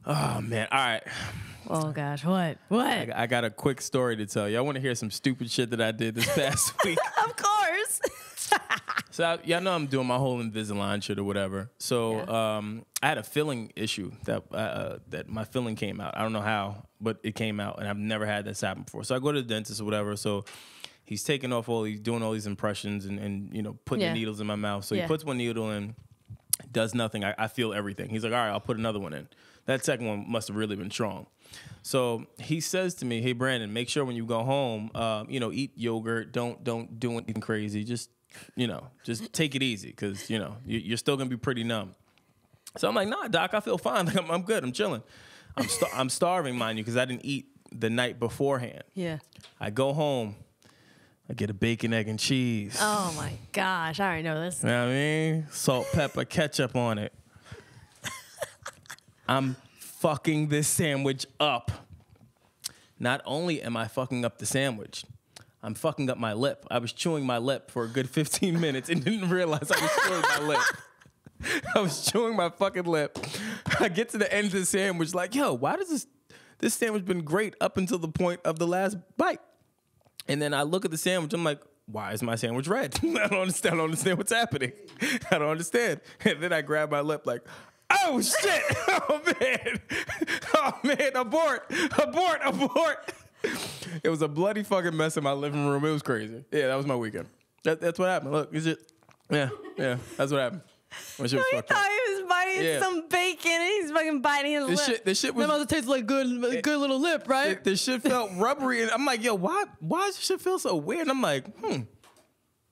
Oh, man. All right. Oh, gosh. What? I got a quick story to tell you. I want to hear some stupid shit that I did this past week. Of course. So, y'all know I'm doing my whole Invisalign shit or whatever. So, I had a filling issue that my filling came out. I don't know how, but it came out, and I've never had this happen before. So, I go to the dentist or whatever. So, he's taking off doing all these impressions and putting the needles in my mouth. So, he puts one needle in, does nothing. I feel everything. He's like, all right, I'll put another one in. That second one must have really been strong. So he says to me, hey, Brandon, make sure when you go home, eat yogurt. Don't do anything crazy. Just take it easy because, you're still going to be pretty numb. So I'm like, nah, doc, I feel fine. Like, I'm good. I'm chilling. I'm starving, mind you, because I didn't eat the night beforehand. Yeah. I go home. I get a bacon, egg, and cheese. Oh, my gosh. I already know this. You know what I mean? Salt, pepper, ketchup on it. I'm fucking this sandwich up. Not only am I fucking up the sandwich, I'm fucking up my lip. I was chewing my lip for a good 15 minutes and didn't realize I was chewing my lip. I was chewing my fucking lip. I get to the end of the sandwich like, yo, why does this sandwich been great up until the point of the last bite? And then I look at the sandwich, I'm like, why is my sandwich red? I don't understand what's happening. I don't understand. And then I grab my lip like, oh, shit. Oh, man. Abort. It was a bloody fucking mess in my living room. It was crazy. Yeah, that was my weekend. That's what happened. Look, is it? Yeah, that's what happened. My shit was He fucked thought up. he was biting some bacon and he's fucking biting his lip. This shit was... That must have tasted like good little lip, right? This shit felt rubbery. And I'm like, yo, why does this shit feel so weird? And I'm like,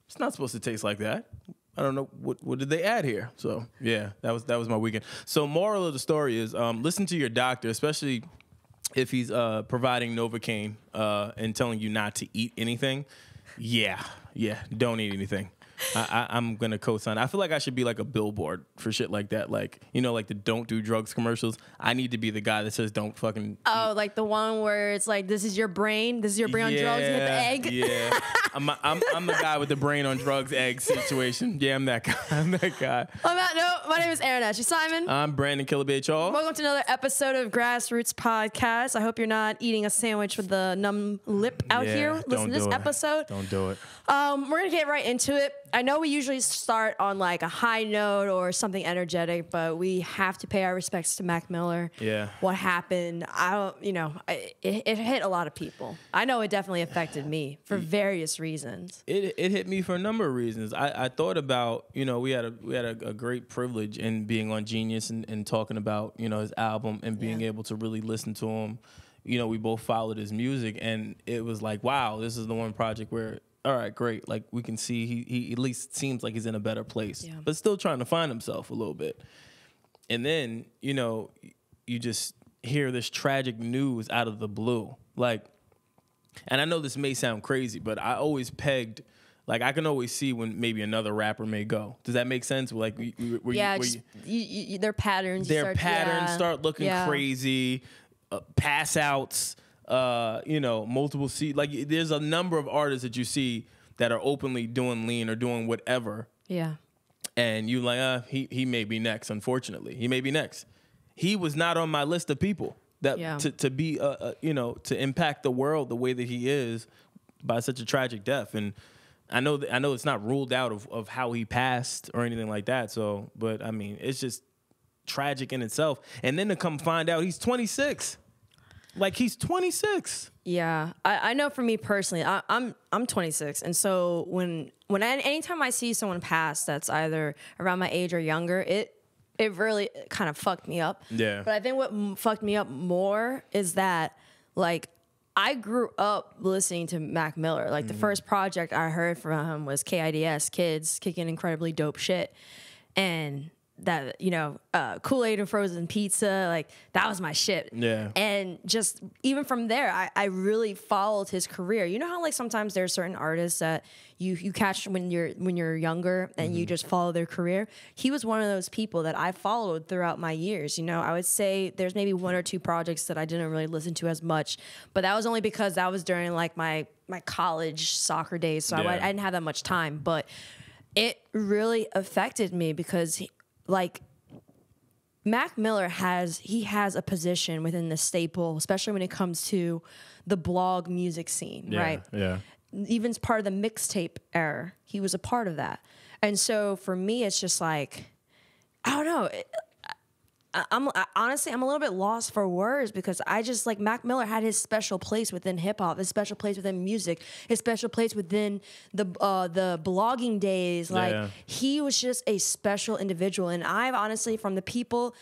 it's not supposed to taste like that. I don't know what did they add here. So yeah, that was my weekend. So moral of the story is listen to your doctor, especially if he's providing Novocaine and telling you not to eat anything. Yeah, don't eat anything. I'm gonna co-sign. I feel like I should be like a billboard for shit like that. Like like the don't do drugs commercials. I need to be the guy that says don't fucking. Oh, eat. Like the one where it's like this is your brain on drugs. You hit the egg. Yeah, I'm the guy with the brain on drugs egg situation. Yeah, I'm that guy. On that note, my name is Erin Ashley Simon. I'm Brandon Killabh. Welcome to another episode of Grassroots Podcast. I hope you're not eating a sandwich with a numb lip out here. Listen to this episode. Don't do it. We're gonna get right into it. I know we usually start on like a high note or something energetic, but we have to pay our respects to Mac Miller. Yeah. What happened? It hit a lot of people. I know it definitely affected me for various reasons. It hit me for a number of reasons. I thought about, we had a great privilege in being on Genius and talking about, his album and being able to really listen to him. We both followed his music and it was like, wow, this is the one project where, all right, great. Like we can see he at least seems like he's in a better place, but still trying to find himself a little bit. And then, you just hear this tragic news out of the blue. Like, and I know this may sound crazy, but I always pegged, like I can always see when maybe another rapper may go. Does that make sense? Like, their patterns. Their patterns start looking crazy, pass outs. Multiple like there's a number of artists that you see that are openly doing lean or doing whatever. Yeah. And you like, he may be next, unfortunately. He may be next. He was not on my list of people that to be to impact the world the way that he is by such a tragic death. And I know it's not ruled out of how he passed or anything like that. So, but I mean, it's just tragic in itself. And then to come find out he's 26. Like he's 26. Yeah, I know. For me personally, I'm 26, and so anytime I see someone pass that's either around my age or younger, it really kind of fucked me up. Yeah. But I think what fucked me up more is that like I grew up listening to Mac Miller. Like the first project I heard from him was KIDS, Kids Kicking Incredibly Dope Shit, and that Kool-Aid and frozen pizza, like that was my shit. Yeah. And just even from there, I really followed his career. You know how like sometimes there are certain artists that you catch when you're younger and you just follow their career. He was one of those people that I followed throughout my years. I would say there's maybe one or two projects that I didn't really listen to as much, but that was only because that was during like my college soccer days, so I didn't have that much time. But it really affected me because like Mac Miller has a position within the staple, especially when it comes to the blog music scene, right? Yeah. Even as part of the mixtape era, he was a part of that. And so for me, it's just like, I don't know. Honestly, I'm a little bit lost for words because I just like Mac Miller had his special place within hip hop, his special place within music, his special place within the blogging days. Like he was just a special individual, and I've honestly, from the people,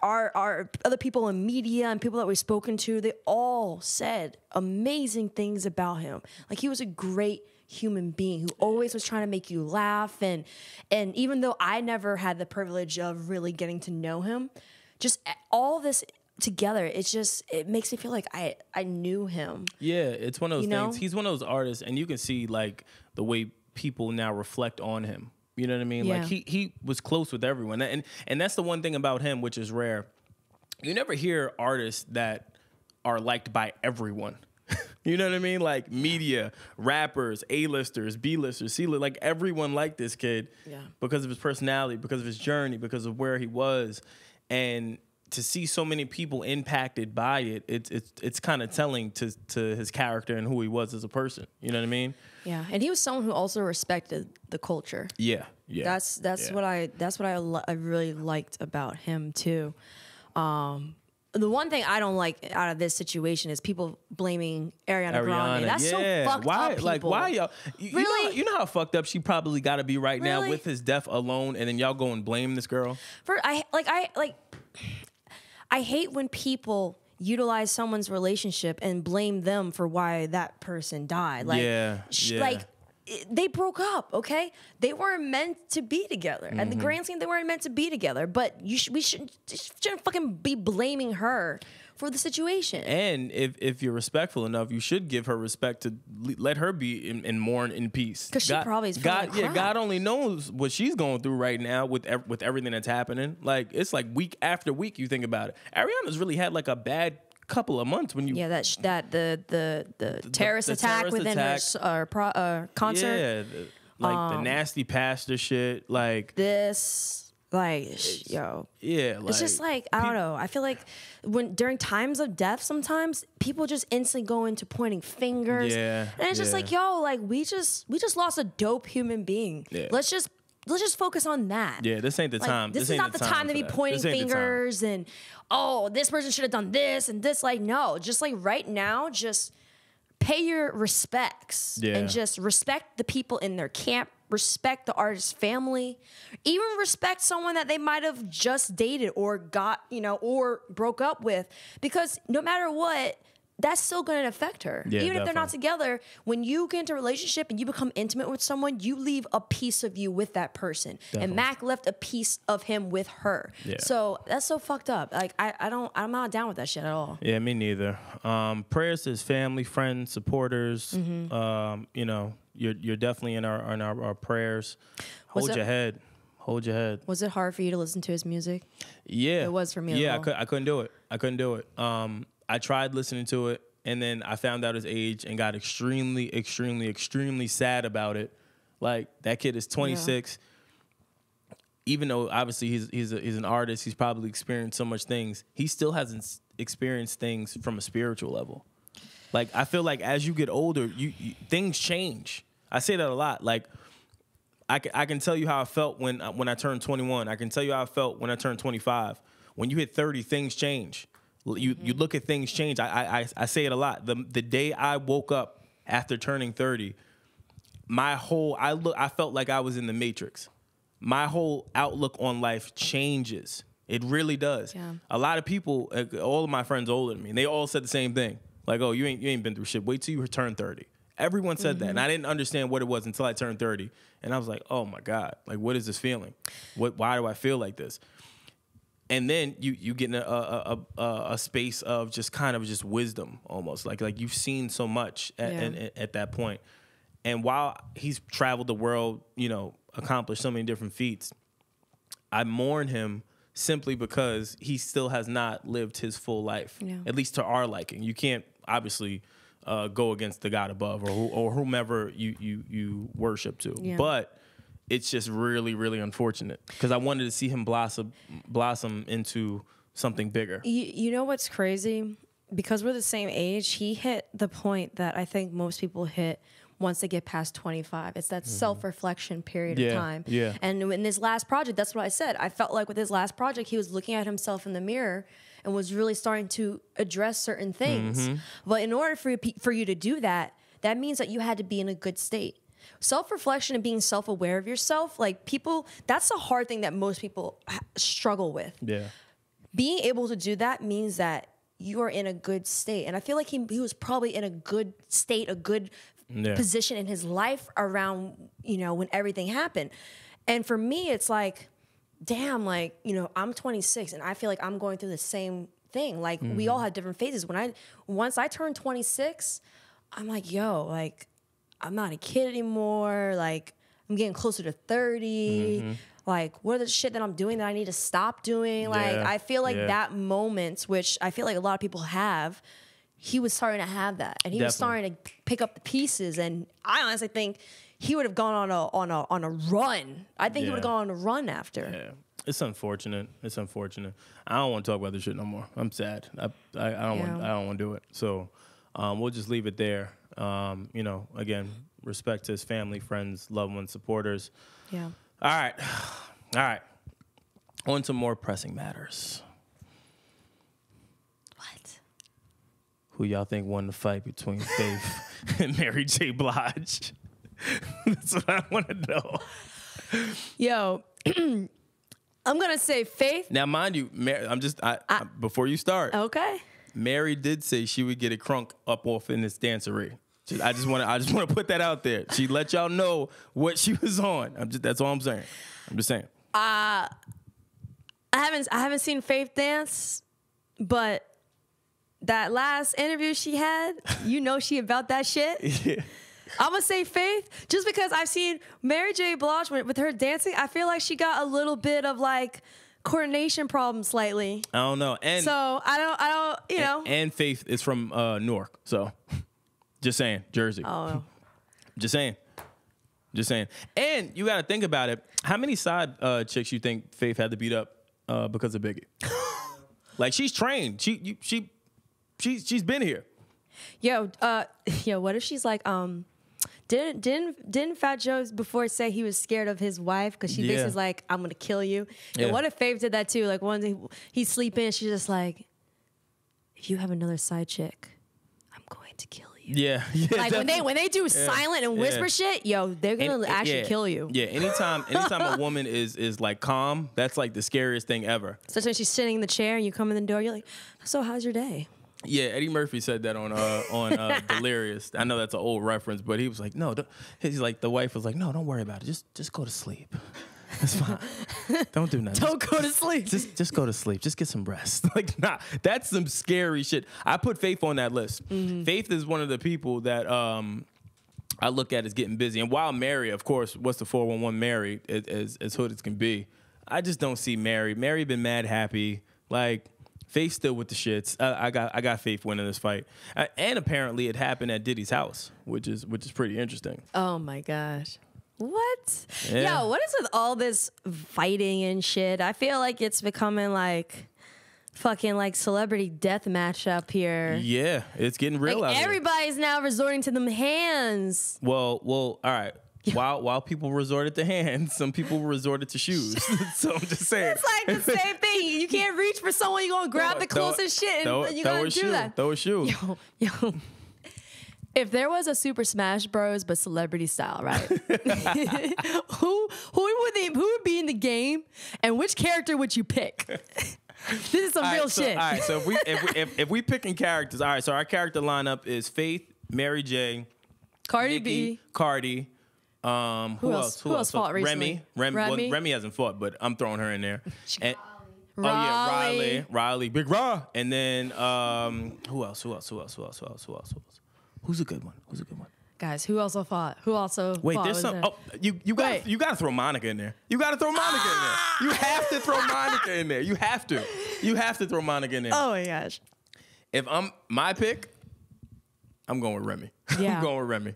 our other people in media and people that we've spoken to, they all said amazing things about him. Like he was a great human being who always was trying to make you laugh, and even though I never had the privilege of really getting to know him, just all this together, it makes me feel like I knew him. Yeah, it's one of those things. He's one of those artists, and you can see like the way people now reflect on him. You know what I mean? Yeah. Like he was close with everyone, and that's the one thing about him, which is rare. You never hear artists that are liked by everyone. You know what I mean? Like media, rappers, A-listers, B-listers, C-listers, like everyone liked this kid because of his personality, because of his journey, because of where he was. And to see so many people impacted by it, it's kind of telling to his character and who he was as a person. You know what I mean? Yeah, and he was someone who also respected the culture. Yeah. That's what I really liked about him too. The one thing I don't like out of this situation is people blaming Ariana Grande. That's so fucked up, people. Like, why y'all? Really? You know how fucked up she probably got to be right now with his death alone, and then y'all go and blame this girl? I hate when people utilize someone's relationship and blame them for why that person died. Like, they broke up, okay? They weren't meant to be together. At the grand scheme, they weren't meant to be together. But we shouldn't fucking be blaming her for the situation. And if you're respectful enough, you should give her respect to let her be and mourn in peace. Because she probably is feeling like crap. God only knows what she's going through right now with everything that's happening. Like, it's like week after week you think about it. Ariana's really had like a bad couple of months when you the terrorist attack within her concert, the nasty pastor shit, like this, like it's just like I don't know. I feel like during times of death, sometimes people just instantly go into pointing fingers, and it's just like like we just lost a dope human being. Let's just focus on that. Yeah, this ain't the time. This is not the time to be pointing fingers and, oh, this person should have done this and this. Like, no, just like right now, just pay your respects and just respect the people in their camp, respect the artist's family, even respect someone that they might have just dated or got, or broke up with, because no matter what, that's still going to affect her. Even if they're not together, when you get into a relationship and you become intimate with someone, you leave a piece of you with that person. And Mac left a piece of him with her. So that's so fucked up. Like I'm not down with that shit at all. Yeah, me neither. Prayers to his family, friends, supporters. You're definitely in our prayers. Hold your head. Was it hard for you to listen to his music? Yeah. It was for me. Yeah, I couldn't do it. I tried listening to it, and then I found out his age and got extremely, extremely, extremely sad about it. Like, that kid is 26. Yeah. Even though obviously he's an artist, he's probably experienced so much things. He still hasn't experienced things from a spiritual level. Like, I feel like as you get older, you things change. I say that a lot. Like, I can tell you how I felt when I turned 21. I can tell you how I felt when I turned 25. When you hit 30, things change. You look at things change. I say it a lot. The day I woke up after turning 30, I felt like I was in the Matrix. My whole outlook on life changes. It really does. Yeah. A lot of people, all of my friends older than me, they all said the same thing. Like, oh, you ain't been through shit. Wait till you turn 30. Everyone said that, and I didn't understand what it was until I turned 30. And I was like, oh my God, like, what is this feeling? Why do I feel like this? And then you get in a space of just kind of just wisdom almost. Like you've seen so much at that point. And while he's traveled the world, accomplished so many different feats, I mourn him simply because he still has not lived his full life, at least to our liking. You can't obviously go against the God above or whomever you worship to. Yeah. But it's just really, really unfortunate because I wanted to see him blossom into something bigger. You know what's crazy? Because we're the same age, he hit the point that I think most people hit once they get past 25. It's that self-reflection period of time. Yeah. And in his last project, that's what I said. I felt like with his last project, he was looking at himself in the mirror and was really starting to address certain things. But in order for you to do that, that means that you had to be in a good state. Self-reflection and being self-aware of yourself, like people, that's a hard thing that most people struggle with. Yeah. Being able to do that means that you are in a good state. And I feel like he was probably in a good state, a good position in his life around, you know, when everything happened. And for me, it's like, damn, like, you know, I'm 26 and I feel like I'm going through the same thing. Like we all have different phases. Once I turned 26, I'm like, yo, like, I'm not a kid anymore. Like, I'm getting closer to 30. Like, what are the shit that I'm doing that I need to stop doing? Like, I feel like that moment, which I feel like a lot of people have, he was starting to have that. And he was starting to pick up the pieces. And I honestly think he would have gone on a run. I think he would have gone on a run after. Yeah. It's unfortunate. It's unfortunate. I don't want to talk about this shit no more. I'm sad. I don't want to do it. So we'll just leave it there. You know, again, respect to his family, friends, loved ones, supporters. Yeah. All right. On to more pressing matters. What? Who y'all think won the fight between Faith and Mary J Blige? That's what I want to know. Yo, I'm gonna say Faith. Now, mind you, before you start, Okay. Mary did say she would get a crunk up off in this dancery. I just want to put that out there. She let y'all know what she was on. That's all I'm saying. I'm just saying. I haven't seen Faith dance, but that last interview she had, you know she about that shit. Yeah. I'm gonna say Faith just because I've seen Mary J Blige with her dancing. I feel like she got a little bit of like coordination problems slightly. I don't know. And so I don't, you know. And Faith is from Newark, so just saying, Jersey. Oh. Just saying. And you got to think about it. How many side chicks you think Faith had to beat up because of Biggie? Like, she's trained. She's been here. Yo, what if she's like, didn't Fat Joe before say he was scared of his wife because she basically was like, I'm gonna kill you. And what if Faith did that too? Like one day he's sleeping, she's just like, if you have another side chick, I'm going to kill you. Yeah. Like when they do silent and whisper shit, yo, they're gonna actually kill you. Yeah. Anytime a woman is like calm, that's like the scariest thing ever. Especially when she's sitting in the chair and you come in the door, you're like, so how's your day? Yeah, Eddie Murphy said that on Delirious. I know that's an old reference, but he was like, no. He's like, the wife was like, no, don't worry about it. Just go to sleep. That's fine. Don't do nothing. Don't go to sleep. Just go to sleep. Just get some rest. Like, nah, that's some scary shit. I put Faith on that list. Faith is one of the people that I look at as getting busy. And while Mary, of course, what's the 411 Mary, as hood as can be, I just don't see Mary. Mary been mad happy. Like, Faith still with the shits. I got Faith winning this fight, and apparently it happened at Diddy's house, which is pretty interesting. Oh my gosh, what? Yeah. Yo, what is with all this fighting and shit? I feel like it's becoming like fucking like celebrity death match up here. Yeah, it's getting real out here. Everybody's now resorting to them hands. Well, all right. While people resorted to hands, some people resorted to shoes. So I'm just saying. It's like the same thing. You can't reach for someone. You're going to grab the closest shit and you're going to do that. Throw a shoe. Yo. If there was a Super Smash Bros, but celebrity style, right? who would be in the game and which character would you pick? This is some real shit. All right, so if we picking characters, all right, so our character lineup is Faith, Mary J, Cardi Nicki, B. Cardi. Who else fought recently? Remy. Well, Remy hasn't fought, but I'm throwing her in there. And, Riley, Big Raw. And then who else? Who's a good one? Guys, who also fought? Wait, there's some. Oh, you gotta throw Monica in there. You have to throw Monica in there. You have to throw Monica in there. Oh my gosh. If I'm my pick, I'm going with Remy. Yeah. I'm going with Remy.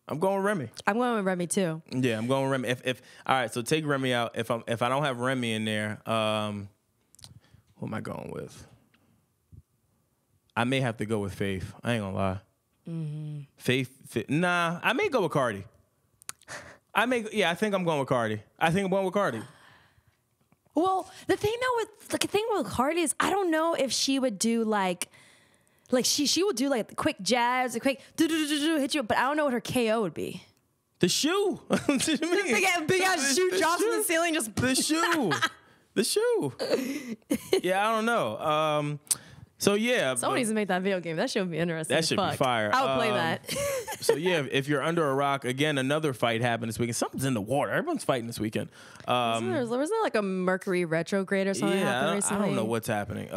I'm going with Remy. I'm going with Remy too. Yeah, I'm going with Remy. If all right, so take Remy out. If I don't have Remy in there, who am I going with? I may have to go with Faith. I ain't gonna lie. Mm-hmm. Faith. Nah, I may go with Cardi. I think I'm going with Cardi. Well, the thing with Cardi is I don't know if she would do like she would do like the quick jabs, a quick hit you, but I don't know what her KO would be. The shoe. Big ass shoe drops in the ceiling, just the shoe. The shoe. Yeah, I don't know. So yeah, someone needs to make that video game. That should be interesting. That should be fire. I would play that. So yeah, if you're under a rock, again, another fight happened this weekend. Something's in the water. Everyone's fighting this weekend. Wasn't there like a Mercury retrograde or something happened recently? I don't know what's happening.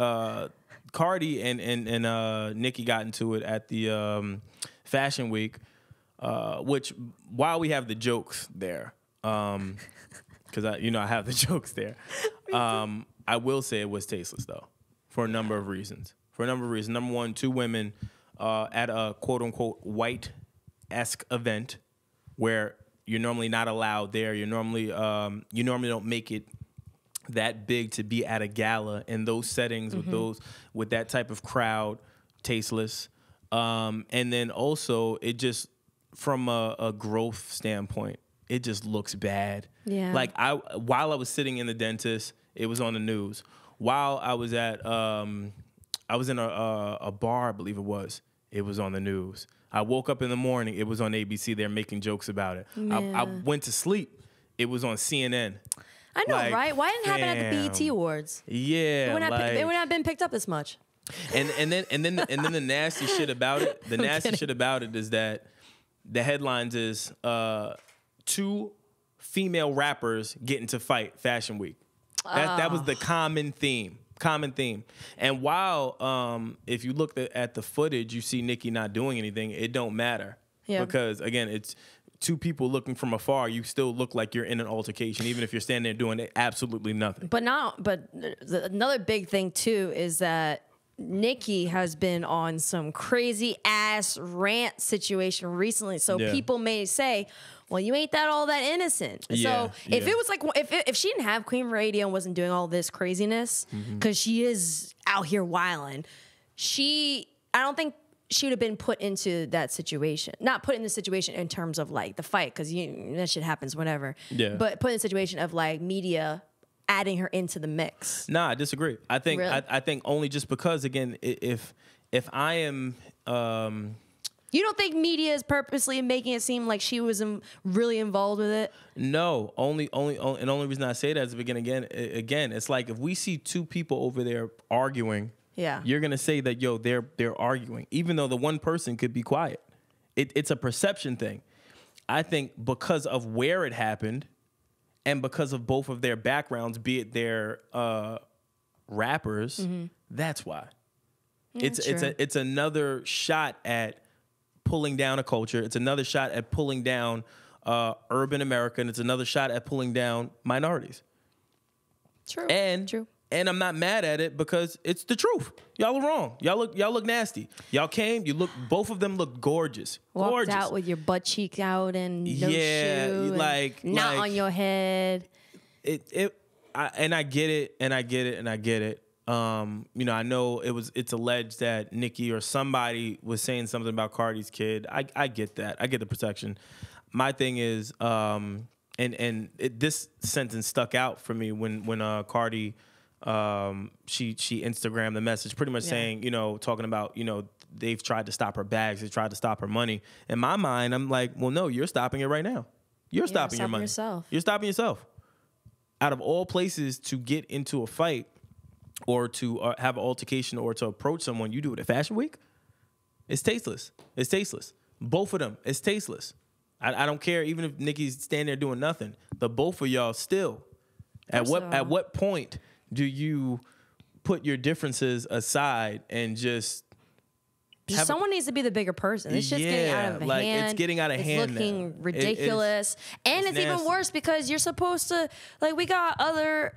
Cardi and Nicki got into it at the Fashion Week, which while we have the jokes there, because I have the jokes there, I will say it was tasteless though. For a number of reasons. Number one, two women at a quote-unquote white-esque event where you're normally not allowed there. You normally don't make it that big to be at a gala in those settings with that type of crowd. Tasteless. And then also, it just, from a growth standpoint, it just looks bad. Yeah. Like, while I was sitting in the dentist, it was on the news. While I was at, I was in a bar, I believe it was on the news. I woke up in the morning, it was on ABC. They're making jokes about it. I went to sleep, it was on CNN. I know, right? Why didn't it happen at the BET Awards? Yeah, it would not have been picked up this much. And then the nasty shit about it. The nasty shit about it is that the headlines is 2 female rappers get into fight Fashion Week. That was the common theme. And while if you look at the footage, you see Nicki not doing anything, it don't matter. Yeah. Because again, it's 2 people looking from afar, you still look like you're in an altercation, even if you're standing there doing absolutely nothing. But another big thing too is that Nicki has been on some crazy ass rant situation recently. So people may say, well, you ain't all that innocent. So if it was like, if she didn't have Queen Radio and wasn't doing all this craziness, because she is out here wilding, I don't think she would have been put into that situation. Not put in the situation in terms of like the fight, because that shit happens whenever. Yeah. But put in the situation of like media adding her into the mix. Nah, I disagree. I think really? I think only just because, again, if I am you don't think media is purposely making it seem like she was really involved with it? No, only reason I say that is again, it's like if we see 2 people over there arguing, you're gonna say that they're arguing, even though the one person could be quiet. It's a perception thing. I think because of where it happened, and because of both of their backgrounds, be it their rappers, that's why. It's another shot at pulling down a culture. It's another shot at pulling down urban America, and it's another shot at pulling down minorities. True. And I'm not mad at it because it's the truth. Y'all are wrong. Y'all look nasty. Y'all came. Both of them look gorgeous. Walked out with your butt cheek out and no shoe, not on your head. I get it. I know it's alleged that Nicki or somebody was saying something about Cardi's kid. I get that. I get the protection. My thing is, this sentence stuck out for me when Cardi, she Instagrammed the message pretty much saying, talking about, they've tried to stop her bags. They've tried to stop her money. In my mind, I'm like, well, no, you're stopping it right now. You're stopping your money. You're stopping yourself. Out of all places to get into a fight, or to have an altercation, or to approach someone, you do it at Fashion Week? It's tasteless. Both of them, it's tasteless. I don't care, even if Nicki's standing there doing nothing. The both of y'all still. At what point do you put your differences aside and just Someone needs to be the bigger person. It's just getting out of hand. It's getting out of hand. It's looking ridiculous. And it's even nasty. worse because you're supposed to, like, we got other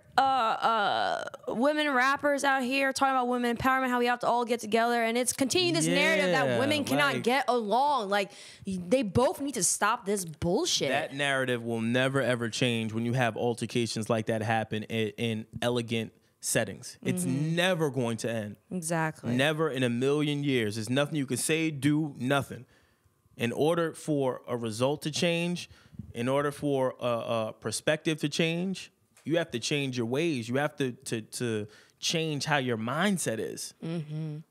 women rappers out here talking about women empowerment, how we have to all get together. And it's continuing this narrative that women cannot get along. Like, they both need to stop this bullshit. That narrative will never, ever change when you have altercations like that happen in elegant settings. It's never going to end. Exactly. Never in a million years. There's nothing you can say, do, nothing. In order for a result to change, in order for a perspective to change, you have to change your ways. You have to change how your mindset is.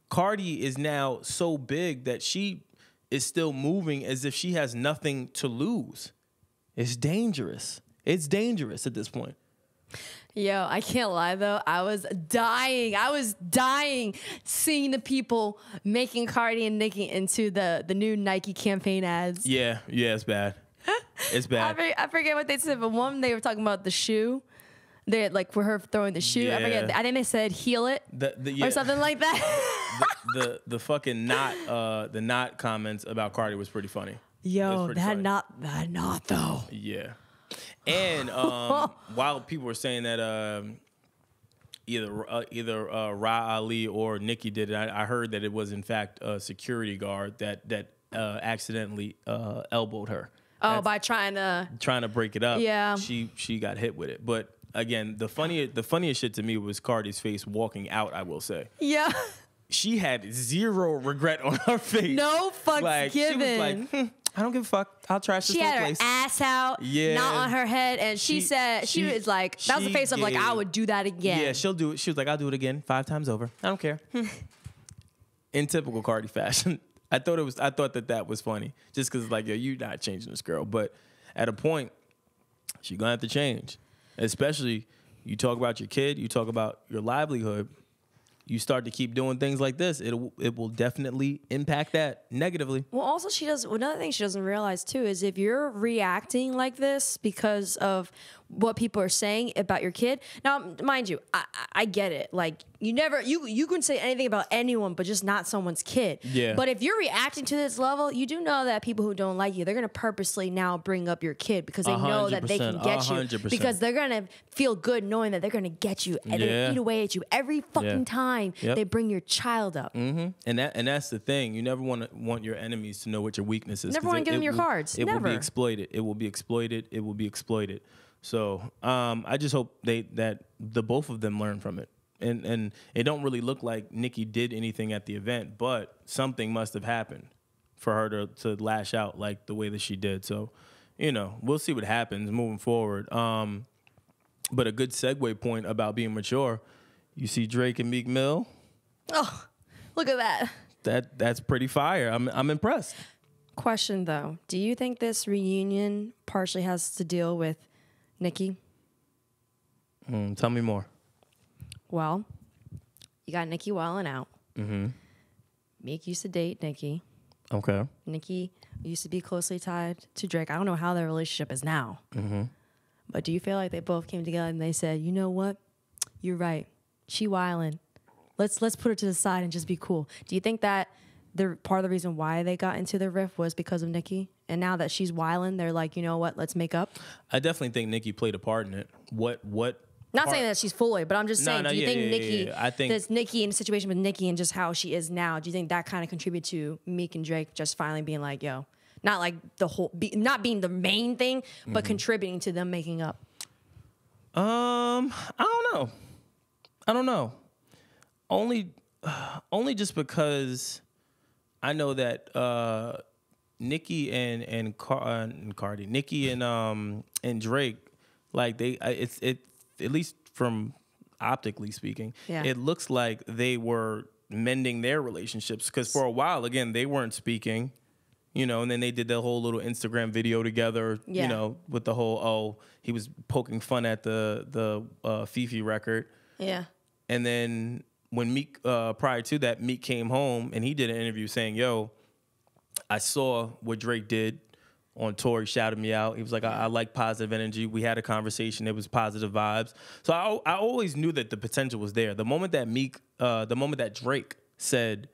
Cardi is now so big that she is still moving as if she has nothing to lose. It's dangerous. It's dangerous at this point. Yo, I can't lie though. I was dying seeing the people making Cardi and Nicki into the new Nike campaign ads. Yeah, it's bad. It's bad. I forget what they said, but one they were talking about the shoe. They had, like, for her throwing the shoe. Yeah. I forget. I think they said heal it or something like that. the fucking not comments about Cardi was pretty funny. Yo, that not though. Yeah. And while people were saying that either Ra Ali or Nicki did it, I heard that it was in fact a security guard that accidentally elbowed her. Oh, by trying to break it up. Yeah. She got hit with it. But again, the funniest shit to me was Cardi's face walking out, I will say. Yeah. She had zero regret on her face. No fucks given. She was like, I don't give a fuck. I'll trash this whole place. She had her ass out, not on her head, and she said, she was like, that was the face of like, I would do that again. Yeah, she'll do it. She was like, I'll do it again 5 times over. I don't care. In typical Cardi fashion. I thought that was funny. Just because, like, yo, you're not changing this girl. But at a point, she's going to have to change. Especially, you talk about your kid, you talk about your livelihood. You start to keep doing things like this, it will definitely impact that negatively. Well, also another thing she doesn't realize too is if you're reacting like this because of what people are saying about your kid. Now, mind you, I get it. Like, you can say anything about anyone, but just not someone's kid. Yeah. But if you're reacting to this level, you do know that people who don't like you, they're gonna purposely now bring up your kid because they know that they can get you. 100%. Because they're gonna feel good knowing that they're gonna get you and they eat away at you every fucking time they bring your child up. And that's the thing. You never want your enemies to know what your weakness is. Never want to give them your cards. It will be exploited. It will be exploited. It will be exploited. So I just hope that the both of them learn from it. And it don't really look like Nicki did anything at the event, but something must have happened for her to lash out like the way that she did. So, we'll see what happens moving forward. But a good segue point about being mature, you see Drake and Meek Mill. Oh, look at that. That's pretty fire. I'm impressed. Question though, do you think this reunion partially has to deal with Nicki? Tell me more. Well, you got Nicki wilding out. Meek used to date Nicki. Okay. Nicki used to be closely tied to Drake. I don't know how their relationship is now. But do you feel like they both came together and they said, you know what? You're right. She wildin'. Let's put her to the side and just be cool. Do you think that part of the reason why they got into the rift was because of Nicki? And now that she's wildin', they're like, you know what? Let's make up. I definitely think Nicki played a part in it. What? Not saying that she's fully, but I'm just saying, do you think Nicki, I think there's Nicki in a situation with Nicki and just how she is now, do you think that kind of contributed to Meek and Drake just finally being like, yo, not like the whole, not being the main thing, but contributing to them making up? I don't know. Only just because I know that Nicki and Cardi, Nicki and Drake, like it's at least from optically speaking, it looks like they were mending their relationships because for a while, again, they weren't speaking, and then they did the whole little Instagram video together, with the whole, he was poking fun at the Fifi record. Yeah. And then when Meek, prior to that, Meek came home and he did an interview saying, yo, I saw what Drake did on tour. He shouted me out. He was like, I like positive energy. We had a conversation. It was positive vibes. So I always knew that the potential was there. The moment that Drake said,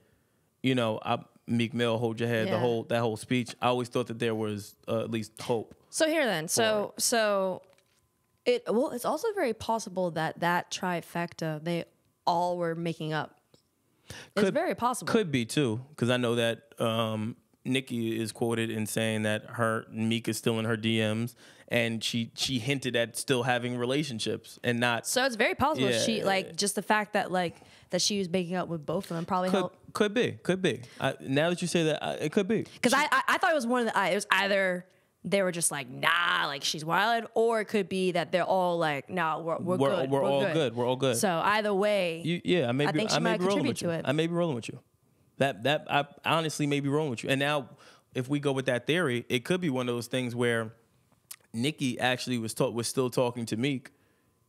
Meek Mill, hold your head, that whole speech. I always thought that there was at least hope. So here then, it's also very possible that trifecta they all were making up. It's very possible. Could be too, because I know that Nicki is quoted in saying that Meek is still in her DMs, and she hinted at still having relationships and not. So it's very possible she just the fact that that she was breaking up with both of them probably helped. Could be. Now that you say that, it could be. Because I thought it was it was either they were just like, nah, like she's wild, or it could be that they're all like, nah, we're good. We're all good. We're all good. So either way, I think she might contribute to it. I may be rolling with you. I honestly may be rolling with you. And now, if we go with that theory, it could be one of those things where Nicki actually was still talking to Meek,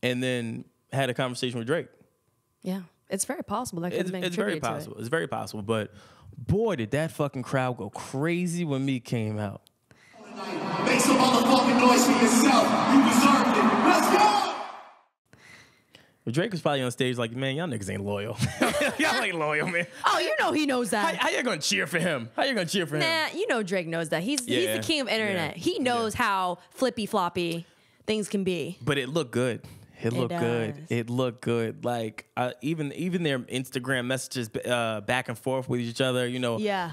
and then had a conversation with Drake. Yeah. It's very possible. That could it's very possible. It's very possible. But boy, did that fucking crowd go crazy when Meek came out. Make some motherfucking noise for yourself. You deserved it. Let's go. But Drake was probably on stage like, man, y'all niggas ain't loyal. Y'all ain't loyal, man. Oh, he knows that. How you gonna cheer for him? Nah, Drake knows that. He's the king of internet. Yeah. He knows how flippy floppy things can be. But it looked good. It looked good. Like even their Instagram messages back and forth with each other.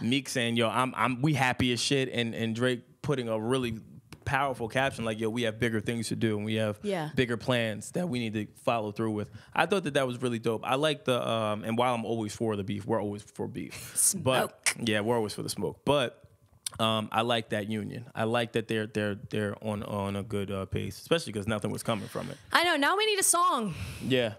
Meek saying, "Yo, we happy as shit," and Drake putting a really powerful caption like, "Yo, we have bigger things to do, and we have bigger plans that we need to follow through with." I thought that was really dope. I like the and while I'm always for the beef, we're always for beef. Smoke. But we're always for the smoke. But I like that union. I like that they're on a good pace, especially because nothing was coming from it. I know. Now we need a song. Yeah.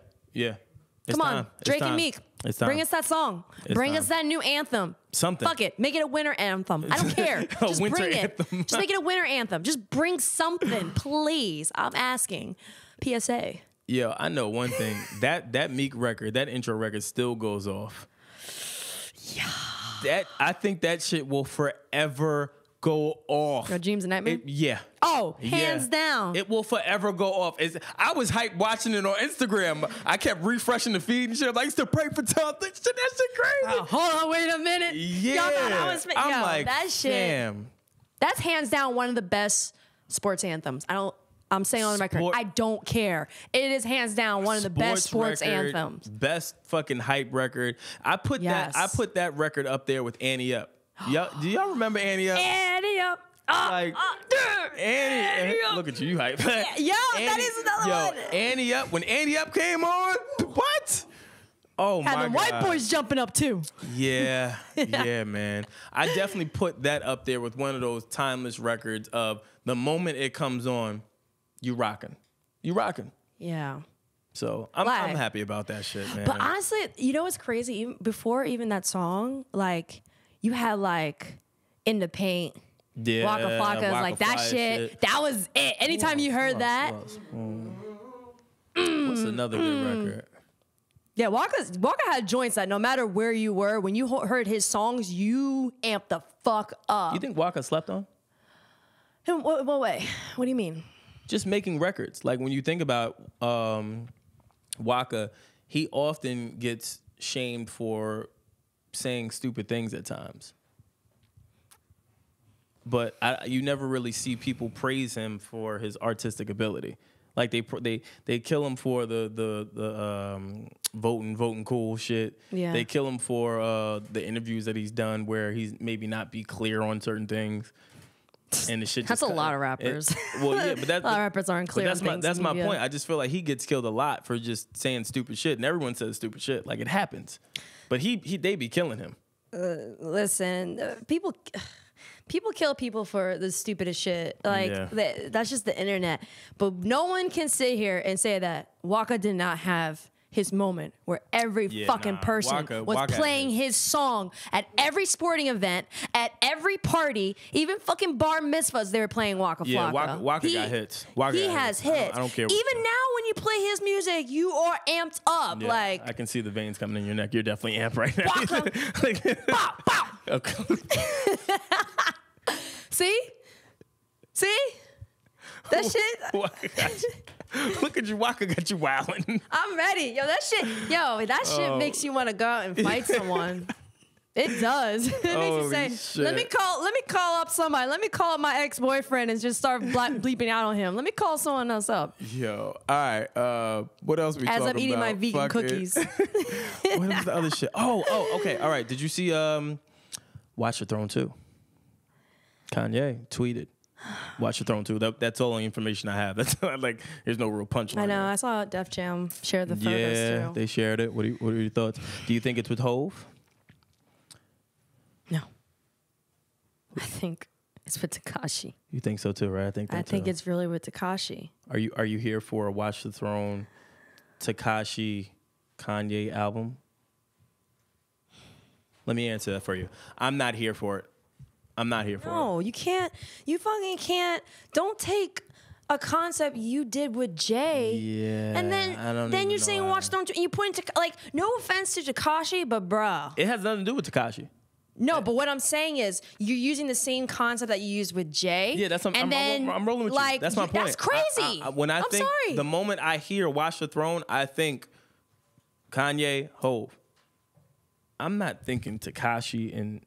Come on, Drake and Meek. Bring us that song. Bring us that new anthem. Something. Fuck it. Make it a winter anthem. I don't care. Just bring it. Just make it a winter anthem. Just bring something, please. I'm asking. PSA. Yeah, I know one thing. That Meek record, that intro record still goes off. Yeah. I think that shit will forever go off. Your Dreams and Nightmare? Yeah. Oh, hands down. It will forever go off. I was hyped watching it on Instagram. I kept refreshing the feed and shit. I'm like, I used to pray for something. That shit crazy. Hold on, wait a minute. Yeah. I'm like, that shit. Damn. That's hands down one of the best sports anthems. I'm saying on the record, I don't care. It is hands down one of the best sports anthems. Best fucking hype record. I put that record up there with Annie Up. Do y'all remember Annie Up? Annie Up. Annie, look at you hype. That is another one. Annie Up. When Annie Up came on, what? Oh my God. Had the white boys jumping up too. Yeah, man. I definitely put that up there with one of those timeless records of the moment it comes on, you rocking. Yeah. So I'm happy about that shit, man. But honestly, you know what's crazy? Before even that song, like you had like In the Paint, Waka Flocka, like that shit. That was it. Anytime you heard that. What's another good record? Yeah, Waka had joints that no matter where you were, when you heard his songs, you amped the fuck up. You think Waka slept on? In what way? What do you mean? Just making records. Like when you think about Waka, he often gets shamed for saying stupid things at times. But you never really see people praise him for his artistic ability. Like they kill him for the voting cool shit. Yeah. They kill him for the interviews that he's done where he's maybe not be clear on certain things. And the shit. That's a lot of rappers. But a lot of rappers aren't clear. That's my point. I just feel like he gets killed a lot for just saying stupid shit, and everyone says stupid shit. Like it happens, but they be killing him. Listen, people kill people for the stupidest shit. Like that's just the internet. But no one can sit here and say that Waka did not have his moment where every fucking person was playing his song at every sporting event, at every party, even fucking bar mitzvahs, they were playing Waka Flocka. Yeah, Waka got hits. He has hits. I don't care. Even now when you play his music, you are amped up. Yeah, like I can see the veins coming in your neck. You're definitely amped right now. Waka. Bow, bow. Okay. See? That shit. Look at you, Waka got you wildin'. I'm ready. That shit makes you want to go out and fight someone. It does. It makes you say, shit. let me call up somebody. Let me call up my ex-boyfriend and just start bleeping out on him. Let me call someone else up. Yo, all right. What else we talking about? As I'm eating my vegan cookies. What was the other shit? Oh, okay. All right. Did you see Watch the Throne 2? Kanye tweeted. Watch the Throne 2. That's all the information I have. That's like, there's no real punchline. I know. there. I saw Def Jam share the photos Yeah, too. they shared it. What are your thoughts? Do you think it's with Hove? No. I think it's with Tekashi. You think so too, right? I think it's really with Tekashi. Are you here for a Watch the Throne Tekashi Kanye album? Let me answer that for you. I'm not here for it. I'm not here for it. No, you can't. You fucking can't. Don't take a concept you did with Jay. Yeah. And then you're saying Watch Throne 2, and you point to, like, no offense to Tekashi, but bruh. It has nothing to do with Tekashi. No, but what I'm saying is you're using the same concept that you used with Jay. Yeah, that's I'm rolling with you. That's my point. That's crazy. I'm sorry. The moment I hear Watch the Throne, I think Kanye, Hove. I'm not thinking Tekashi and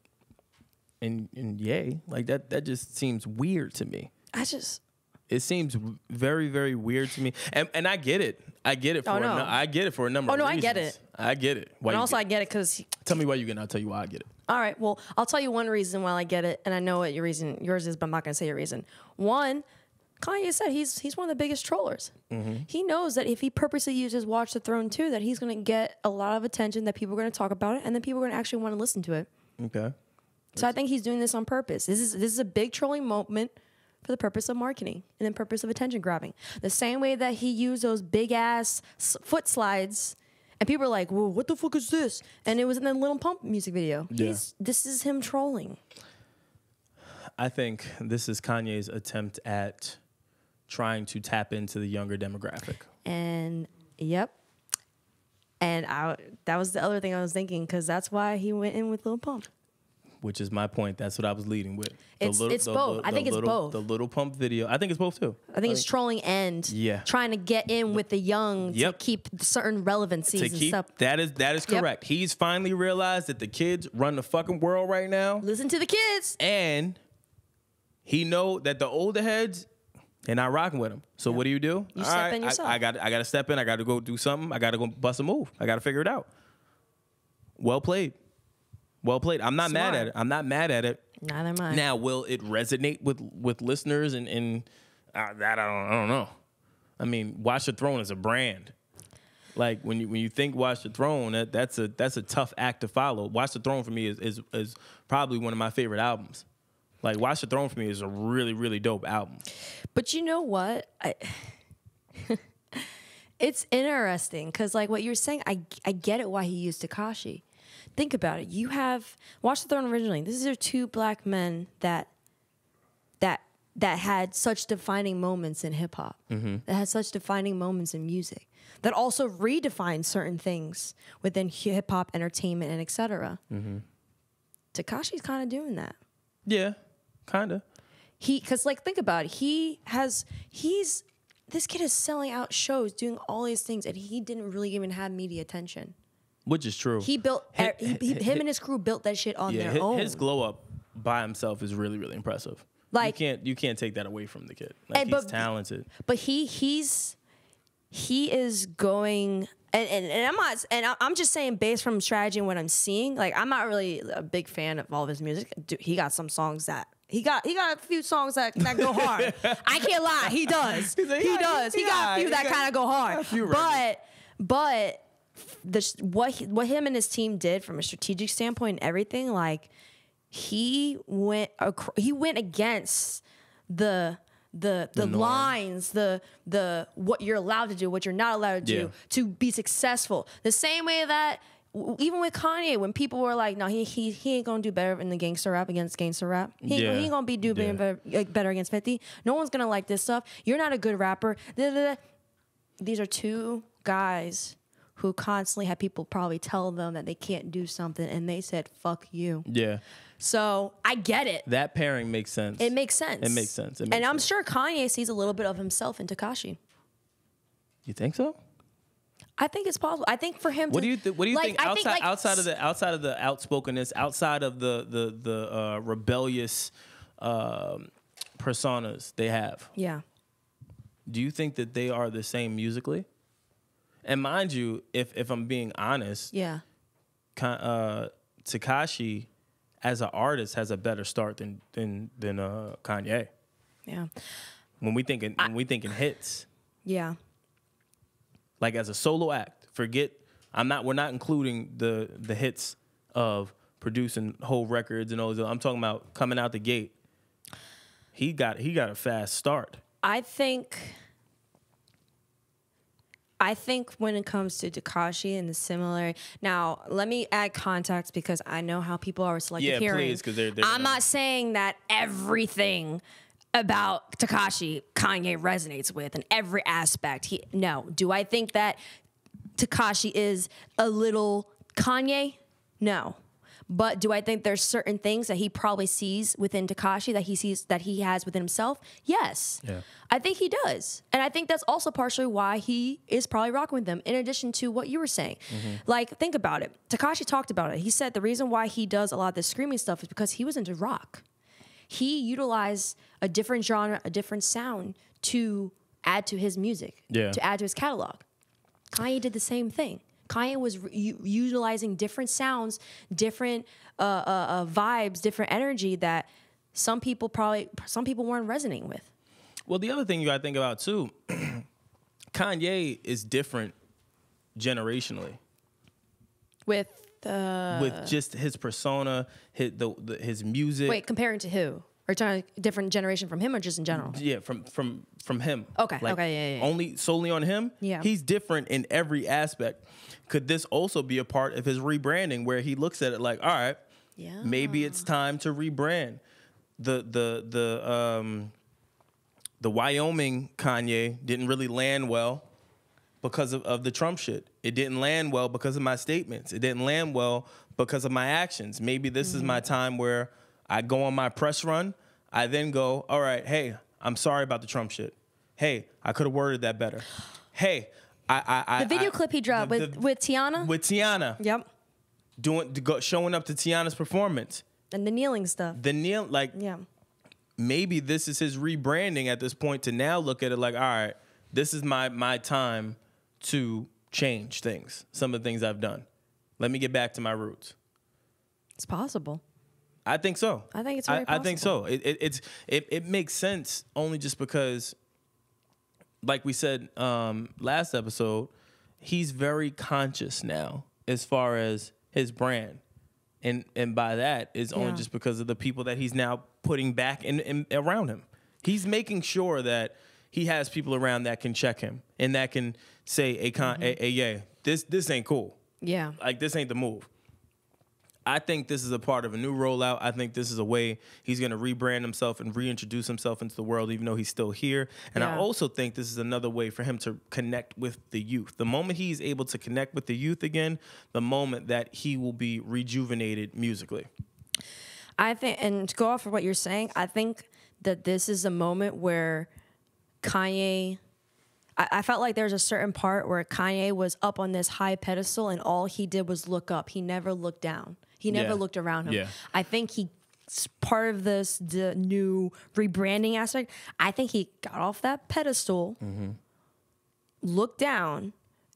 Ye. Like that just seems weird to me. It seems very, very weird to me. And I get it. I get it for I get it for a number of reasons. I get it. I get it. And also I get it because tell me why you get it, I'll tell you why I get it. All right, well, I'll tell you one reason why I get it, and I know what yours is, but I'm not gonna say your reason. One, Kanye said he's one of the biggest trollers. Mm-hmm. He knows that if he purposely uses Watch the Throne 2, that he's gonna get a lot of attention, that people are gonna talk about it, and then people are gonna actually want to listen to it. Okay. So I think he's doing this on purpose. This is a big trolling moment for the purpose of marketing and the purpose of attention grabbing. The same way that he used those big ass foot slides, and people are like, "Well, what the fuck is this?" And it was in the Lil Pump music video. Yeah. This is him trolling. I think this is Kanye's attempt at trying to tap into the younger demographic. And yep. And that was the other thing I was thinking, because that's why he went in with Lil Pump. Which is my point. That's what I was leading with. It's both. I think it's both. The Lil Pump video. I think it's both too. I think it's trolling and trying to get in with the young to keep certain relevancies and stuff. That is correct. He's finally realized that the kids run the fucking world right now. Listen to the kids. And he know that the older heads, they're not rocking with him. So what do? You step in yourself. I got to step in. I got to go do something. I got to go bust a move. I got to figure it out. Well played. Well played. I'm not mad at it. I'm not mad at it. Neither am I. Now, will it resonate with listeners and that I don't know. I mean, Watch the Throne is a brand. Like when you think Watch the Throne, that's a tough act to follow. Watch the Throne for me is probably one of my favorite albums. Like Watch the Throne for me is a really, really dope album. But you know what? It's interesting because like what you're saying, I get it why he used Tekashi. Think about it. You have Watch the Throne originally. These are two black men that had such defining moments in hip hop. Mm-hmm. That had such defining moments in music. That also redefined certain things within hip hop, entertainment, and etc. Mm-hmm. Tekashi's kind of doing that. Yeah, kind of. Because like think about it. This kid is selling out shows, doing all these things, and he didn't really even have media attention. Which is true. He built him and his crew built that shit on their own. His glow up by himself is really, really impressive. Like you can't take that away from the kid. Like he's talented. But he is going I'm just saying based from strategy and what I'm seeing. Like I'm not really a big fan of all of his music. He got some songs that he got a few songs that go hard. I can't lie, he does. He does. He got a few that kind of go hard. But what him and his team did from a strategic standpoint and everything, like he went against the lines, the what you're allowed to do, what you're not allowed to do to be successful. The same way that even with Kanye, when people were like, no, he ain't gonna do better in the gangster rap against gangster rap. He ain't gonna be better against 50. No one's gonna like this stuff. You're not a good rapper. These are two guys who constantly had people probably tell them that they can't do something, and they said, fuck you. Yeah. So I get it. That pairing makes sense. It makes sense. It makes sense. And I'm sure Kanye sees a little bit of himself in Tekashi. You think so? I think it's possible. I think for him. What do you like, think outside of the outspokenness, outside of the rebellious personas they have? Yeah. Do you think that they are the same musically? And mind you, if I'm being honest, Yeah. Tekashi as an artist has a better start than Kanye. Yeah. When we thinking hits, Yeah. like as a solo act, we're not including the hits of producing whole records and all that. I'm talking about coming out the gate. He got a fast start. I think when it comes to Tekashi and the similarity, now let me add context because I know how people are selective hearing. Please, because they're I'm not saying that everything about Tekashi Kanye resonates with in every aspect. No. Do I think that Tekashi is a little Kanye? No. But do I think there's certain things that he probably sees within Tekashi that he has within himself? Yes. Yeah. I think he does. And I think that's also partially why he is probably rocking with them, in addition to what you were saying. Mm-hmm. Like, think about it. Tekashi talked about it. He said the reason why he does a lot of this screaming stuff is because he was into rock. He utilized a different genre, a different sound to add to his music, to add to his catalog. Kanye did the same thing. Kanye was utilizing different sounds, different vibes, different energy that some people weren't resonating with. Well, the other thing you got to think about too, Kanye is different generationally with just his persona, his music. Wait, comparing to who? Or trying a different generation from him, or just in general? Yeah, from him. Okay, yeah. Only solely on him. Yeah, he's different in every aspect. Could this also be a part of his rebranding, where he looks at it like, all right, maybe it's time to rebrand. The Wyoming Kanye didn't really land well because of the Trump shit. It didn't land well because of my statements. It didn't land well because of my actions. Maybe this is my time where I go on my press run. I then go, all right, hey, I'm sorry about the Trump shit. Hey, I could have worded that better. Hey, the video clip he dropped with Tiana. With Tiana. Yep. Showing up to Tiana's performance. And the kneeling stuff. Maybe this is his rebranding at this point to now look at it like, all right, this is my time to change things. Some of the things I've done. Let me get back to my roots. It's possible. I think so. I think it's very possible. I think so. It makes sense only just because, like we said last episode, he's very conscious now as far as his brand. And by that is only just because of the people that he's now putting back in around him. He's making sure that he has people around that can check him and that can say, this ain't cool. Yeah. Like, this ain't the move. I think this is a part of a new rollout. I think this is a way he's going to rebrand himself and reintroduce himself into the world, even though he's still here. And I also think this is another way for him to connect with the youth. The moment he's able to connect with the youth again, the moment that he will be rejuvenated musically. I think, and to go off of what you're saying, I think that this is a moment where Kanye... I felt like there's a certain part where Kanye was up on this high pedestal and all he did was look up. He never looked down. He never looked around him. Yeah. I think he's part of the new rebranding aspect. I think he got off that pedestal, looked down,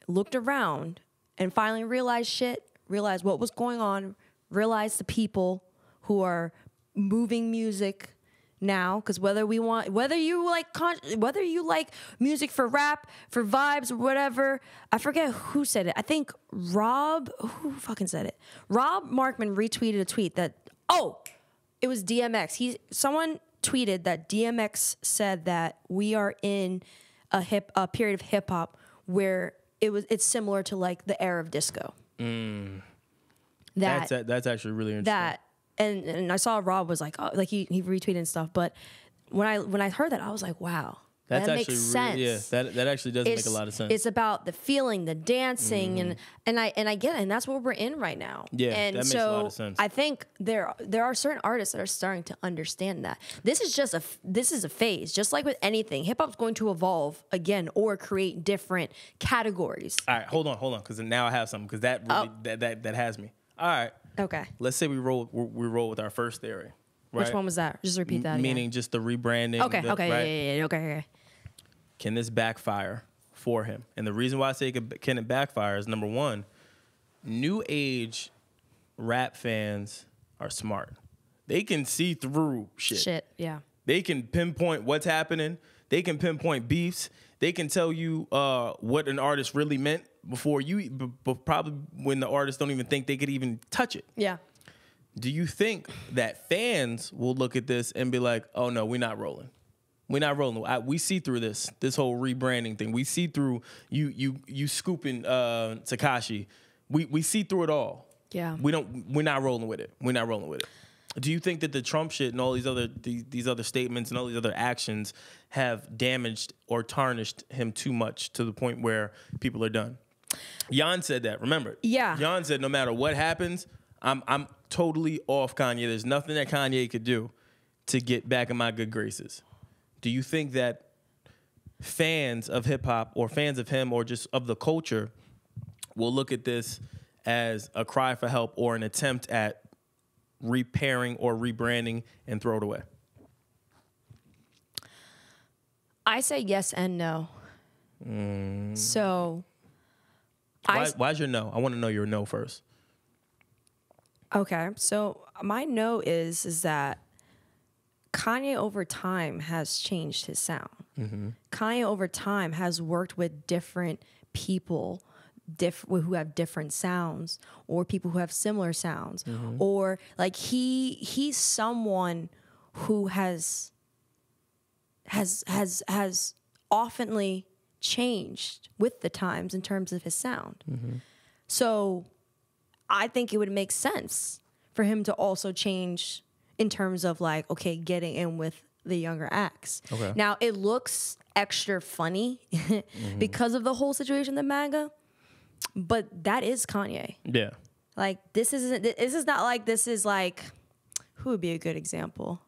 looked around, and finally realized what was going on, realized the people who are moving music now, because whether you like music for rap, for vibes, or whatever, I forget who said it. I think who fucking said it? Rob Markman retweeted a tweet that, it was DMX. Someone tweeted that DMX said that we are in a period of hip hop where it's similar to like the era of disco. That's actually really interesting. And I saw Rob was like, he retweeted and stuff. But when I heard that, I was like, wow, That's that actually makes sense. Yeah, that actually does make a lot of sense. It's about the feeling, the dancing, and I get it, and that's what we're in right now. Yeah, and that makes so a lot of sense. I think there are certain artists that are starting to understand that this is just this is a phase, just like with anything. Hip hop's going to evolve again or create different categories. All right, hold on, because now I have something because that really, that has me. All right, Okay, let's say we roll with our first theory. Right? which one was that? Just repeat that. Meaning just the rebranding. Okay, okay, right? yeah, okay. Can this backfire for him? And the reason why I say can it backfire is, number one, new age rap fans are smart. They can see through shit. Yeah. They can pinpoint what's happening. They can pinpoint beefs. They can tell you what an artist really meant before you, probably when the artists don't even think they could even touch it. Yeah. Do you think that fans will look at this and be like, oh no, we're not rolling? We're not rolling. We see through this whole rebranding thing. We see through you scooping Tekashi. We see through it all. Yeah. We're not rolling with it. We're not rolling with it. Do you think that the Trump shit and all these other statements and all these other actions have damaged or tarnished him too much to the point where people are done? Jan said that. Remember? Yeah. Jan said no matter what happens, I'm totally off Kanye. There's nothing that Kanye could do to get back in my good graces. Do you think that fans of hip hop or fans of him or just of the culture will look at this as a cry for help or an attempt at repairing or rebranding and throw it away? I say yes and no. So, Why's your no? I want to know your no first. Okay, so my no is that Kanye over time has changed his sound. Kanye over time has worked with different people who have different sounds, or people who have similar sounds, or like he's someone who has oftenly changed with the times in terms of his sound. So I think it would make sense for him to also change in terms of like, okay, getting in with the younger acts. Okay. Now it looks extra funny because of the whole situation, the MAGA, but that is Kanye. Yeah. Like this is not like, this is like, who would be a good example?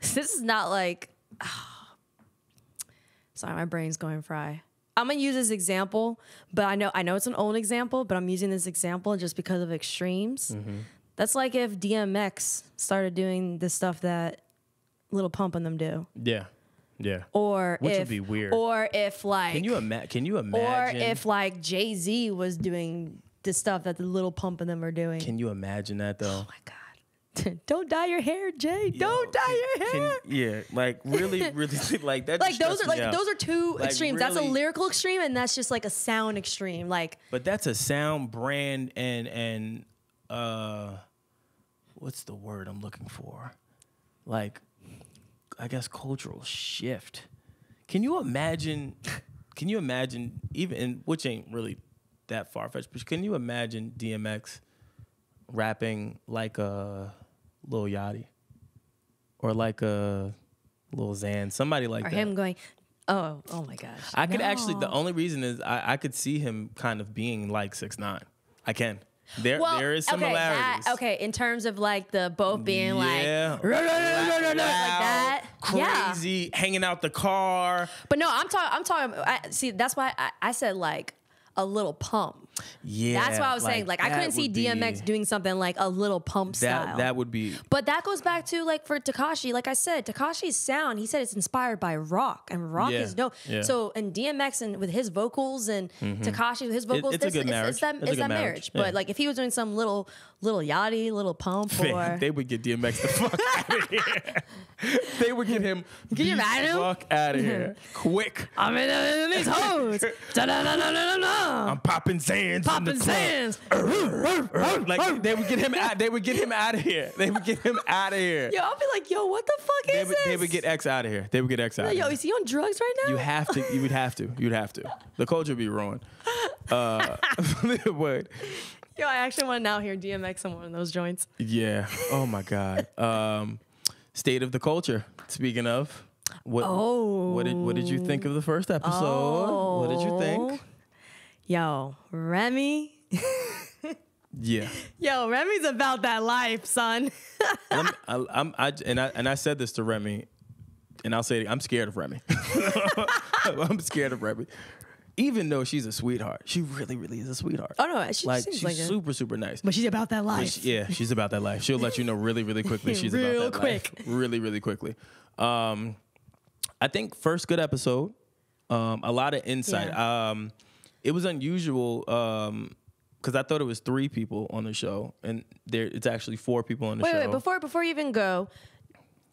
This is not like, sorry, my brain's going fry. I'm gonna use this example, but I know it's an old example, but I'm using this example just because of extremes. That's like if DMX started doing the stuff that Lil Pump and them do. Yeah. Yeah. Or which if, would be weird. Or if like, Can you imagine? Or if like Jay-Z was doing the stuff that the Lil Pump and them are doing. Can you imagine that though? Oh my God. Don't dye your hair, Jay. Don't dye your hair. Yeah, like really, like that. Like those are two Like, extremes. That's a really- lyrical extreme, and that's just like a sound extreme. Like, But that's a sound brand and what's the word I'm looking for? Like, I guess cultural shift. Can you imagine even which ain't really that far fetched, but can you imagine DMX rapping like a Lil Yachty or like a Lil Xan, somebody like or that? him going, oh my gosh. I could actually. No. The only reason is I could see him kind of being like 6ix9ine. I can. There is similarities. Okay, in terms of like the both being like Yeah. like that, crazy, hanging out the car. But no, I'm talking. See, that's why I said like a Little Pump. Yeah, That's why I was saying like I couldn't see would be- DMX doing something like a Little Pump style. That would be. But that goes back to like for Tekashi, like I said, Tekashi's sound, he said it's inspired by rock, and rock Yeah, is dope. yeah. So and DMX and with his vocals and Tekashi with his vocals, it's a good marriage. It's that It's a good marriage. marriage. But Yeah. like if he was doing some little Yachty, Little Pump, or They would get DMX the fuck out of here. They would get him Can you the imagine him? fuck out of here quick. I'm in these hoes. I'm popping sands. in the Popping club. sands. Like they would get him out. They would get him out of here. They would get him out of here. Yo, I'll be like, yo, what the fuck is this? They would get X out of here. They would get X out. of Yo, here. is he on drugs right now? You have to. You would have to. You'd have to. The culture would be ruined. It would. Yo, I actually want to now hear DMX on one of those joints. Yeah. Oh my God. State of the culture. Speaking of. What did you think of the first episode? What did you think? Yo, Remy. Yeah. Yo, Remy's about that life, son. I said this to Remy, and I'll say it, I'm scared of Remy. I'm scared of Remy. Even though she's a sweetheart, she really, really is a sweetheart. Oh no, she seems she's like super, super nice. But she's about that life. She's about that life. She'll let you know really, really quickly. She's Real about that quick. life. Really, really quickly. I think first good episode. A lot of insight. Yeah. It was unusual because I thought it was 3 people on the show, and it's actually 4 people on the show. Wait, before you even go,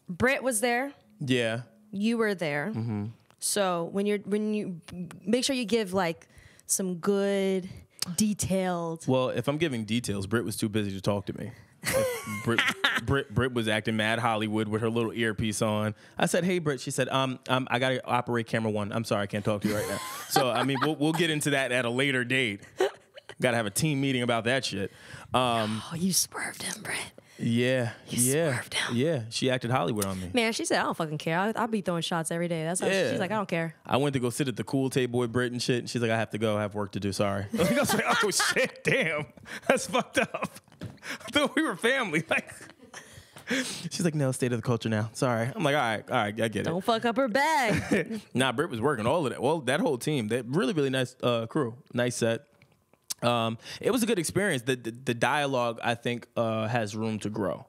Britt was there. Yeah. You were there. Mm-hmm. So when you make sure you give like some good detailed. Well, if I'm giving details, Britt was too busy to talk to me. Britt was acting mad Hollywood with her little earpiece on. I said, "Hey, Britt." She said, I gotta operate camera 1. I'm sorry, I can't talk to you right now." So I mean, we'll get into that at a later date. Gotta have a team meeting about that shit. You swerved him, Britt. Yeah, swerved him. yeah. She acted Hollywood on me. Man, she said, "I don't fucking care. I'll be throwing shots every day." That's how she's like, "I don't care." I went to go sit at the cool table with Britt and shit, and she's like, "I have to go. I have work to do. Sorry." I was like, "Oh shit, damn, that's fucked up." I thought we were family. Like, she's like, "No, state of the culture now. Sorry." I'm like, all right, I get it. Don't fuck up her bag. Nah, Britt was working all of that. Well, that whole team, that really, really nice crew, nice set. It was a good experience. The dialogue, I think, has room to grow.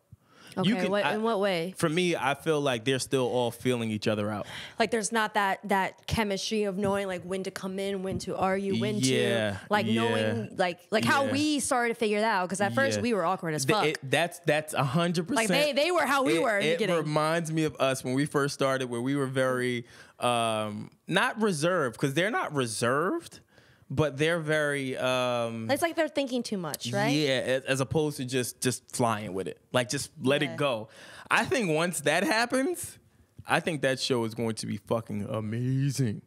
Okay, in what way? For me, I feel like they're still all feeling each other out. Like there's not that chemistry of knowing like when to come in, when to argue, when to knowing like how we started to figure that out. Because at first we were awkward as fuck. That's 100%. Like they were how we were in the beginning. It reminds me of us when we first started, where we were very not reserved, because they're not reserved. But they're very. It's like they're thinking too much, right? Yeah, as opposed to just flying with it, like just let it go. I think once that happens, I think that show is going to be fucking amazing.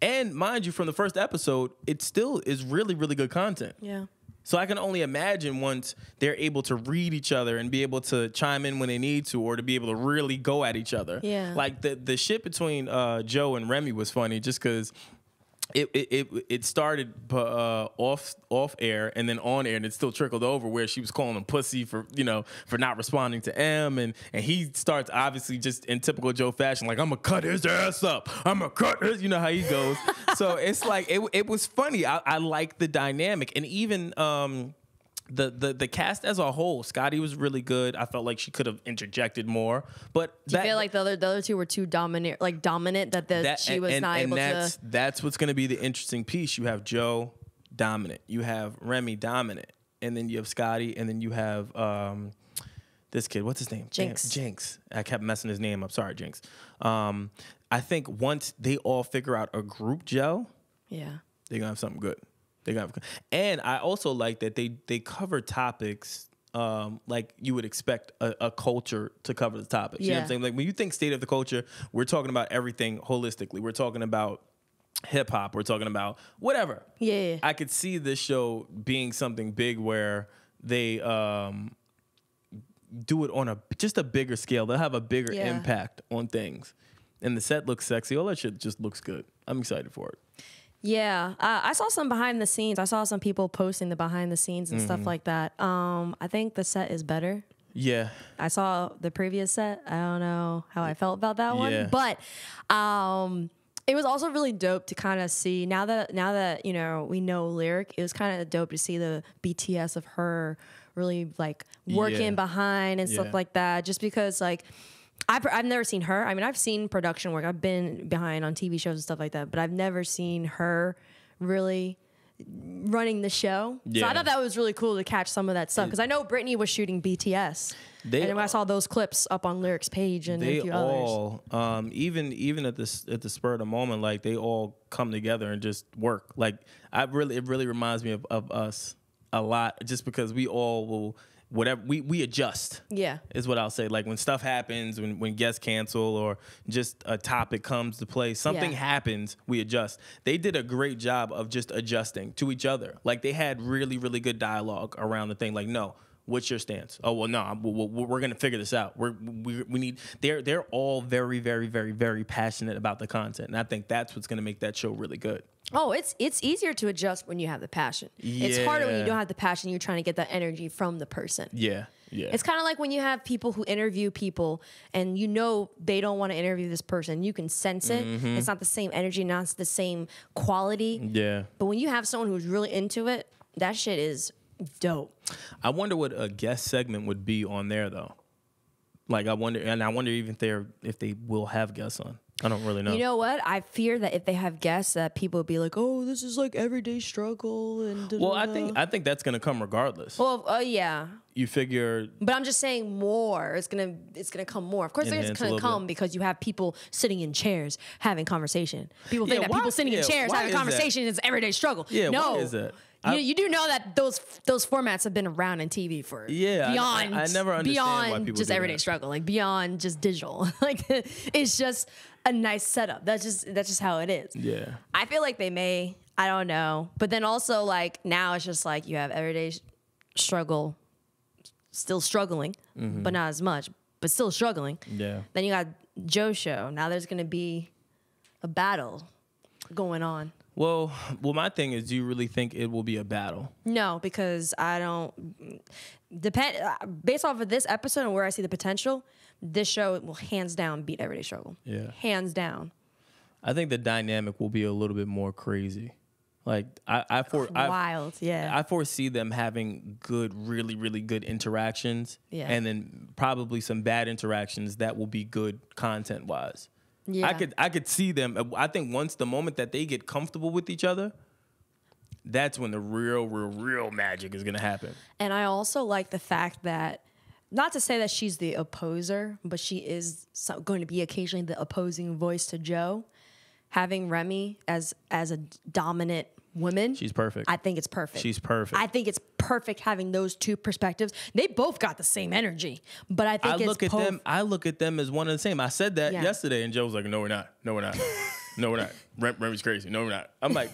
And mind you, from the first episode, it still is really, really good content. Yeah. So I can only imagine once they're able to read each other and be able to chime in when they need to, or to be able to really go at each other. Yeah. Like the shit between Joe and Remy was funny, just because. It started off air and then on air, and it still trickled over where she was calling him pussy for not responding to M, and he starts obviously just in typical Joe fashion, like, "I'm gonna cut his ass up. I'm gonna cut his," you know how he goes. So it's like it was funny. I like the dynamic, and even the cast as a whole. Scotty was really good. I felt like she could have interjected more, but Do you feel like the other two were too dominant that she was not able to? That's what's going to be the interesting piece. You have Joe dominant, you have Remy dominant, and then you have Scotty, and then you have this kid. What's his name? Jinx. I kept messing his name up. Sorry, Jinx. I think once they all figure out a group gel, they're gonna have something good. And I also like that they cover topics like you would expect a culture to cover the topics. You know what I'm saying? Like when you think state of the culture, we're talking about everything holistically. We're talking about hip hop. We're talking about whatever. Yeah. I could see this show being something big where they do it on just a bigger scale. They'll have a bigger impact on things. And the set looks sexy. All that shit just looks good. I'm excited for it. Yeah, I saw some behind the scenes. I saw some people posting the behind the scenes and stuff like that. I think the set is better. Yeah. I saw the previous set. I don't know how I felt about that one, but it was also really dope to kind of see now that we know Lyric. It was kind of dope to see the BTS of her really like working behind and stuff like that. Just because like. I've never seen her. I mean, I've seen production work. I've been behind on TV shows and stuff like that, but I've never seen her really running the show. Yeah. So I thought that was really cool to catch some of that stuff because I know Britney was shooting BTS, and then I saw those clips up on Lyric's page and a few others. Even at the spur of the moment, like they all come together and just work. Like it really reminds me of us a lot, just because we all will. Whatever we adjust, is what I'll say. Like when stuff happens, when guests cancel or just a topic comes to play, something happens, we adjust. They did a great job of just adjusting to each other. Like they had really, really good dialogue around the thing. Like, no, What's your stance? Oh well, no, we're gonna figure this out. We need. They're all very, very, very, very passionate about the content, and I think that's what's gonna make that show really good. Oh, it's easier to adjust when you have the passion. It's harder when you don't have the passion. You're trying to get that energy from the person. Yeah. It's kind of like when you have people who interview people and you know they don't want to interview this person. You can sense it. It's not the same energy, not the same quality. Yeah. But when you have someone who's really into it, that shit is dope. I wonder what a guest segment would be on there though. Like I wonder even if they will have guests on. I don't really know. You know what? I fear that if they have guests, that people will be like, "Oh, this is like everyday struggle." And well, I think that's gonna come regardless. Well, yeah. You figure, but I'm just saying more. It's gonna come more. Of course, it's gonna come because you have people sitting in chairs having conversation. People think that people sitting in chairs having conversation is everyday struggle. Yeah, no. Why is that? You do know that those formats have been around in TV for beyond I never understand beyond why people just do everyday that. struggle, like beyond just digital. Like it's just a nice setup. That's just how it is. Yeah. I feel like they may. I don't know, but then also like now it's just like you have everyday struggle, still struggling, but not as much, but still struggling. Yeah. Then you got Joe's show. Now there's gonna be a battle going on. Well, my thing is, do you really think it will be a battle? No, because I don't depend based off of this episode and where I see the potential. This show will hands down beat Everyday Struggle. Yeah, hands down. I think the dynamic will be a little bit more crazy. Like I foresee them having good, really, really good interactions, and then probably some bad interactions that will be good content wise. Yeah. I could see them. I think once the moment that they get comfortable with each other, that's when the real magic is gonna happen. And I also like the fact that, not to say that she's the opposer, but she is going to be occasionally the opposing voice to Joe. Having Remy as a dominant woman, she's perfect. I think it's perfect. She's perfect. I think it's perfect having those two perspectives. They both got the same energy, but I think I look at them as one and the same. I said that yesterday, and Joe was like, "No, we're not. No, we're not. No, we're not. Remy's crazy. No, we're not." I'm like,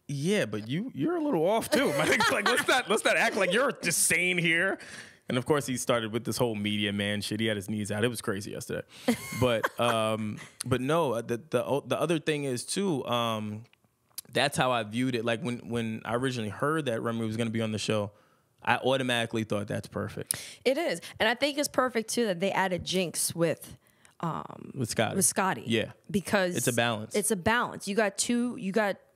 "Yeah, but you're a little off too." Like, let's not act like you're just sane here. And of course, he started with this whole media man shit. He had his knees out. It was crazy yesterday. But no, the other thing is too. That's how I viewed it. Like when I originally heard that Remy was going to be on the show, I automatically thought that's perfect. It is, and I think it's perfect too that they added Jinx with Scotty. Yeah, because it's a balance. It's a balance. You got two.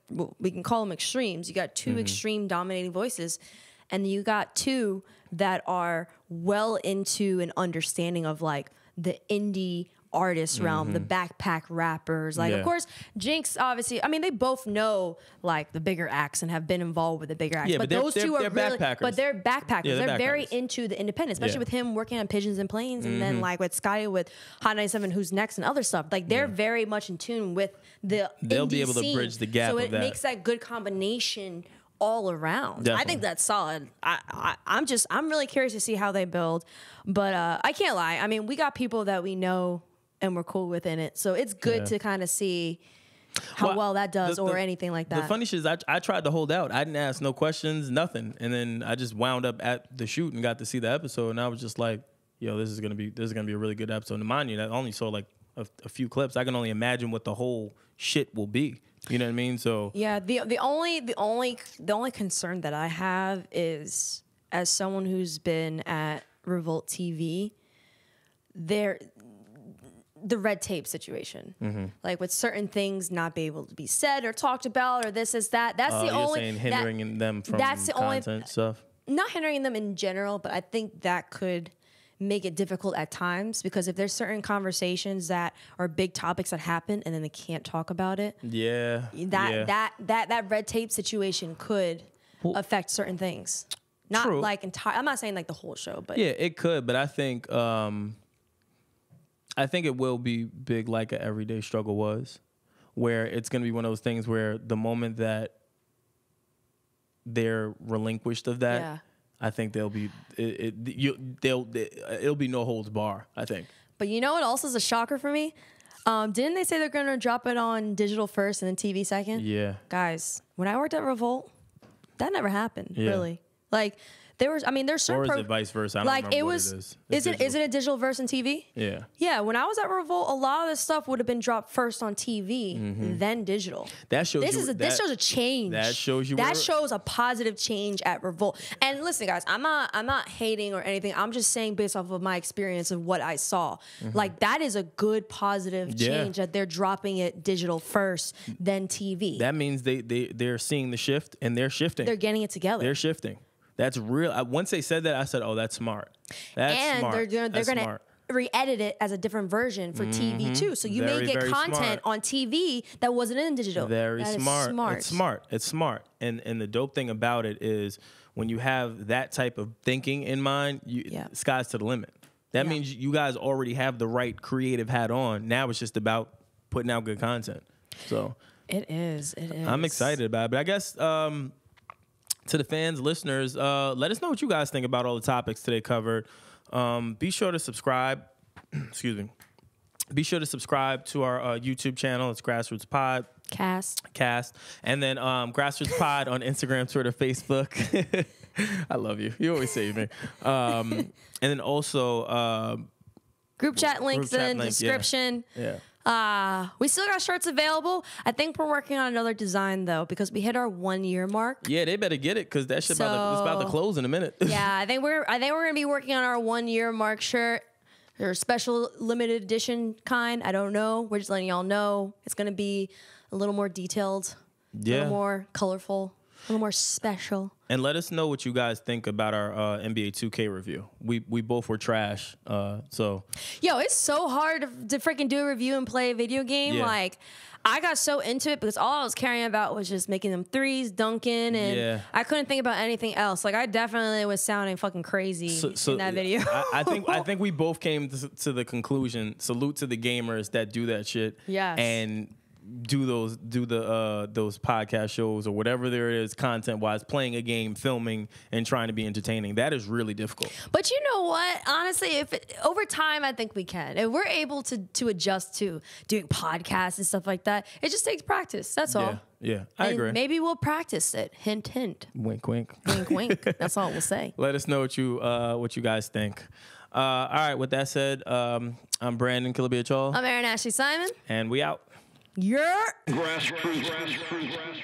Well, we can call them extremes. You got two extreme dominating voices, and you got two that are well into an understanding of like the indie artist realm, the backpack rappers. Like, of course, Jinx, obviously, I mean, they both know like the bigger acts and have been involved with the bigger acts. Yeah, but those two are really, backpackers. but they're backpackers. Yeah, they're very into the independent, especially with him working on Pigeons and Planes, and then like with Scotty with Hot 97, Who's Next, and other stuff. Like they're very much in tune with the They'll indie be able scene. to bridge the gap. So it makes that good combination all around. Definitely. I think that's solid. I'm really curious to see how they build, but I can't lie. I mean, we got people that we know and we're cool with in it, so it's good to kind of see how well that does or anything like that. The funny shit is I tried to hold out. I didn't ask no questions, nothing, and then I just wound up at the shoot and got to see the episode, and I was just like, yo, this is gonna be a really good episode. And mind you, I only saw like a few clips. I can only imagine what the whole shit will be. You know what I mean? So yeah, the only concern that I have is, as someone who's been at Revolt TV, the red tape situation, like with certain things not be able to be said or talked about, or this is that. That's the only saying hindering them from content stuff. Not hindering them in general, but I think that could make it difficult at times, because if there's certain conversations that are big topics that happen and then they can't talk about it, that red tape situation could affect certain things. Not true. Like I'm not saying like the whole show, but yeah, it could. But I think it will be big, like an Everyday Struggle was, where it's going to be one of those things where the moment that they're relinquished of that, I think it'll be no holds bar, I think. But you know what else is a shocker for me? Didn't they say they're going to drop it on digital first and then TV second? Yeah. Guys, when I worked at Revolt, that never happened, really. Like, there's certain Or is it vice versa? I don't remember what it is. Is it a digital verse in TV? Yeah. Yeah, when I was at Revolt, a lot of this stuff would have been dropped first on TV, then digital. That shows This shows a change. That shows you that shows a positive change at Revolt. And listen, guys, I'm not hating or anything. I'm just saying based off of my experience of what I saw. Like that is a good positive change that they're dropping it digital first, then TV. That means they're seeing the shift and they're shifting. They're getting it together. They're shifting. That's real. Once they said that, I said, "Oh, that's smart. That's smart." And they're going to re-edit it as a different version for TV too. So you may get content on TV that wasn't in digital. Very that smart. Is smart. It's smart. And the dope thing about it is when you have that type of thinking in mind, sky's to the limit. That means you guys already have the right creative hat on. Now it's just about putting out good content. So it is. I'm excited about it. But I guess to the fans, listeners, let us know what you guys think about all the topics today covered. Be sure to subscribe. Excuse me. Be sure to subscribe to our YouTube channel. It's Grassroots Pod. Cast. And then Grassroots Pod on Instagram, Twitter, Facebook. I love you. You always save me. And then also group chat links in the description. Yeah. We still got shirts available. I think we're working on another design though because we hit our 1 year mark. Yeah, they better get it because that shit it's about to close in a minute. Yeah, I think we're gonna be working on our 1 year mark shirt. Or special limited edition kind. I don't know. We're just letting y'all know. It's gonna be a little more detailed, a little more colorful, a little more special. And let us know what you guys think about our NBA 2K review. We both were trash. So yo, it's so hard to freaking do a review and play a video game. Yeah. Like I got so into it because all I was caring about was just making them threes, dunking, and I couldn't think about anything else. Like I definitely was sounding fucking crazy in that video. I think we both came to the conclusion. Salute to the gamers that do that shit. Yes. And do those podcast shows or whatever there is content wise, playing a game, filming, and trying to be entertaining. That is really difficult. But you know what? Honestly, over time, I think we can. If we're able to adjust to doing podcasts and stuff like that, it just takes practice. That's all. Yeah, I agree. Maybe we'll practice it. Hint, hint. Wink, wink. Wink, wink. That's all we'll say. Let us know what you guys think. All right. With that said, I'm Brandon Killabh. I'm Erin Ashley Simon, and we out. Yeah. Grassroots.